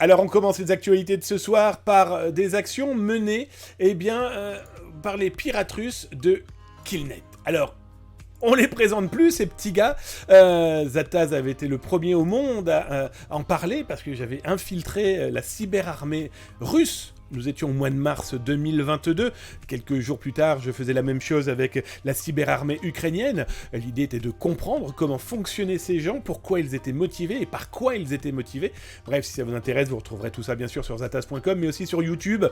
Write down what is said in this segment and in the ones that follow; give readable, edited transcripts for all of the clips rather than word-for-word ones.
Alors on commence les actualités de ce soir par des actions menées par les pirates russes de Killnet. Alors, on les présente plus, ces petits gars. Zataz avait été le premier au monde à en parler parce que j'avais infiltré la cyberarmée russe. Nous étions au mois de mars 2022. Quelques jours plus tard, je faisais la même chose avec la cyberarmée ukrainienne. L'idée était de comprendre comment fonctionnaient ces gens, pourquoi ils étaient motivés et par quoi ils étaient motivés. Bref, si ça vous intéresse, vous retrouverez tout ça bien sûr sur zataz.com, mais aussi sur YouTube.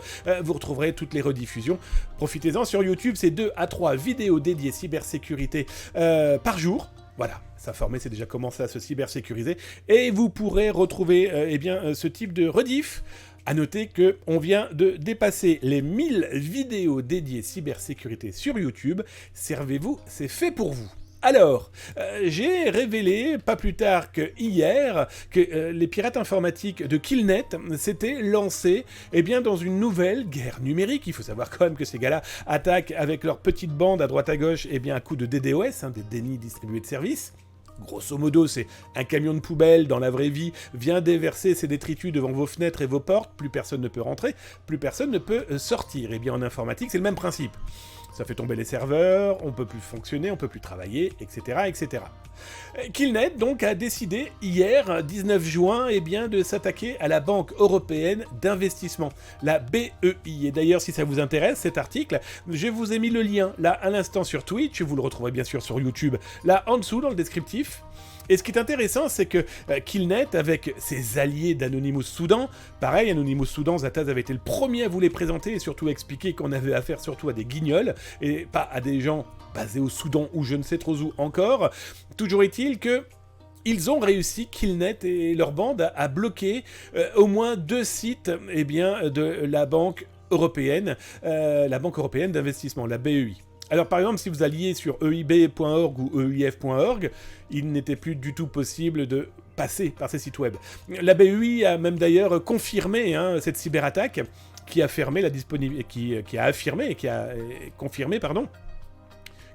Vous retrouverez toutes les rediffusions. Profitez-en, sur YouTube, c'est 2 à 3 vidéos dédiées cybersécurité par jour. Voilà, ça formé, c'est déjà commencé à se cybersécuriser. Et vous pourrez retrouver ce type de rediff. A noter qu'on vient de dépasser les 1000 vidéos dédiées cybersécurité sur YouTube. Servez-vous, c'est fait pour vous. Alors, j'ai révélé, pas plus tard que hier, que les pirates informatiques de Killnet s'étaient lancés dans une nouvelle guerre numérique. Il faut savoir quand même que ces gars-là attaquent avec leur petite bande à droite à gauche à coup de DDoS, des dénis distribués de services. Grosso modo, c'est un camion de poubelle dans la vraie vie vient déverser ses détritus devant vos fenêtres et vos portes, plus personne ne peut rentrer, plus personne ne peut sortir. Et bien en informatique, c'est le même principe. Ça fait tomber les serveurs, on peut plus fonctionner, on peut plus travailler, etc., etc. Killnet donc a décidé hier, 19 juin, de s'attaquer à la Banque Européenne d'Investissement, la BEI. Et d'ailleurs, si ça vous intéresse, cet article, je vous ai mis le lien là à l'instant sur Twitch, vous le retrouverez bien sûr sur YouTube, là en dessous dans le descriptif. Et ce qui est intéressant, c'est que Killnet, avec ses alliés d'Anonymous Soudan, pareil, Anonymous Soudan, Zataz avait été le premier à vous les présenter et surtout expliquer qu'on avait affaire surtout à des guignols et pas à des gens basés au Soudan ou je ne sais trop où encore. Toujours est-il que ils ont réussi, Killnet et leur bande, à bloquer au moins 2 sites de la Banque européenne d'investissement, la BEI. Alors par exemple, si vous alliez sur eib.org ou eif.org, il n'était plus du tout possible de passer par ces sites web. La BEI a même d'ailleurs confirmé cette cyberattaque qui a affirmé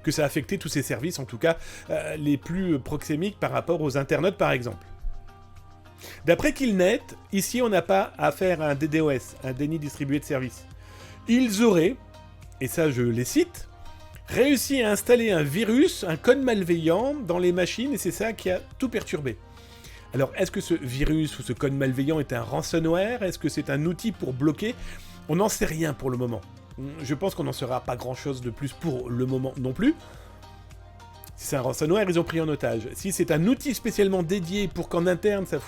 que ça a affecté tous ces services, en tout cas les plus proxémiques par rapport aux internautes par exemple. D'après Killnet, ici on n'a pas affaire à un DDoS, un déni distribué de services. Ils auraient, et ça je les cite, réussi à installer un virus, un code malveillant dans les machines, et c'est ça qui a tout perturbé. Alors, est-ce que ce virus ou ce code malveillant est un ransomware ? Est-ce que c'est un outil pour bloquer ? On n'en sait rien pour le moment. Je pense qu'on n'en saura pas grand-chose de plus pour le moment non plus. Si c'est un ransomware, ils ont pris en otage. Si c'est un outil spécialement dédié pour qu'en interne ça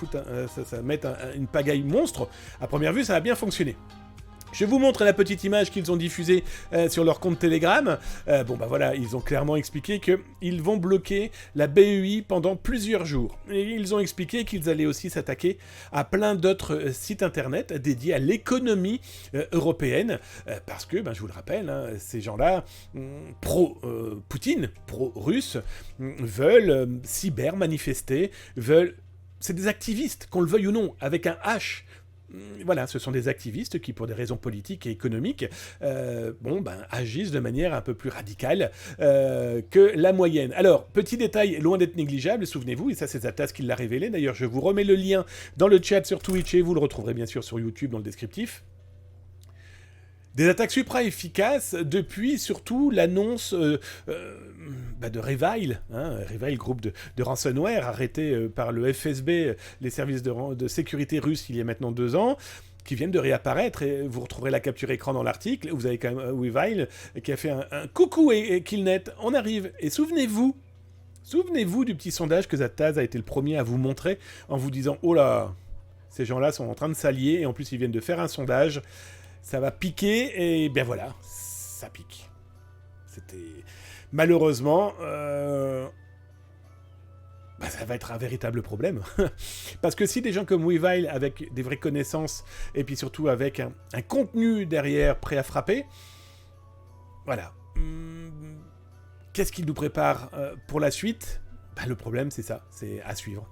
mette une pagaille monstre, à première vue, ça va bien fonctionner. Je vous montre la petite image qu'ils ont diffusée sur leur compte Telegram. Ils ont clairement expliqué qu'ils vont bloquer la BEI pendant plusieurs jours. Et ils ont expliqué qu'ils allaient aussi s'attaquer à plein d'autres sites internet dédiés à l'économie européenne. Parce que, je vous le rappelle, ces gens-là, pro-Poutine, pro-russe, veulent cyber-manifester, c'est des activistes, qu'on le veuille ou non, avec un H. Voilà, ce sont des activistes qui, pour des raisons politiques et économiques, agissent de manière un peu plus radicale que la moyenne. Alors, petit détail, loin d'être négligeable, souvenez-vous, et ça c'est Zataz qui l'a révélé, d'ailleurs je vous remets le lien dans le chat sur Twitch et vous le retrouverez bien sûr sur YouTube dans le descriptif. Des attaques supra efficaces depuis surtout l'annonce de Revile, Revile, groupe de ransomware arrêté par le FSB, les services de sécurité russes il y a maintenant 2 ans, qui viennent de réapparaître, et vous retrouverez la capture écran dans l'article, vous avez quand même Revile qui a fait un coucou et Killnet, on arrive, et souvenez-vous du petit sondage que Zataz a été le premier à vous montrer en vous disant « Oh là, ces gens-là sont en train de s'allier, et en plus ils viennent de faire un sondage ». Ça va piquer, et bien voilà, ça pique. C'était... Malheureusement, ça va être un véritable problème. Parce que si des gens comme Weavile, avec des vraies connaissances, et puis surtout avec un contenu derrière prêt à frapper, voilà. Qu'est-ce qu'ils nous préparent pour la suite ? Le problème, c'est ça, c'est à suivre.